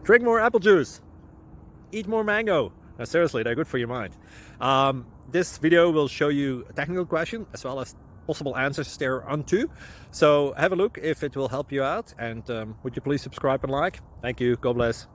Drink more apple juice. Eat more mango. No, seriously, they're good for your mind. This video will show you a technical question as well as possible answers thereunto. So have a look if it will help you out, and would you please subscribe and like? Thank you. God bless.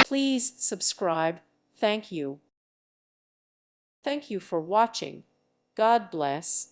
Please subscribe. Thank you. Thank you for watching. God bless.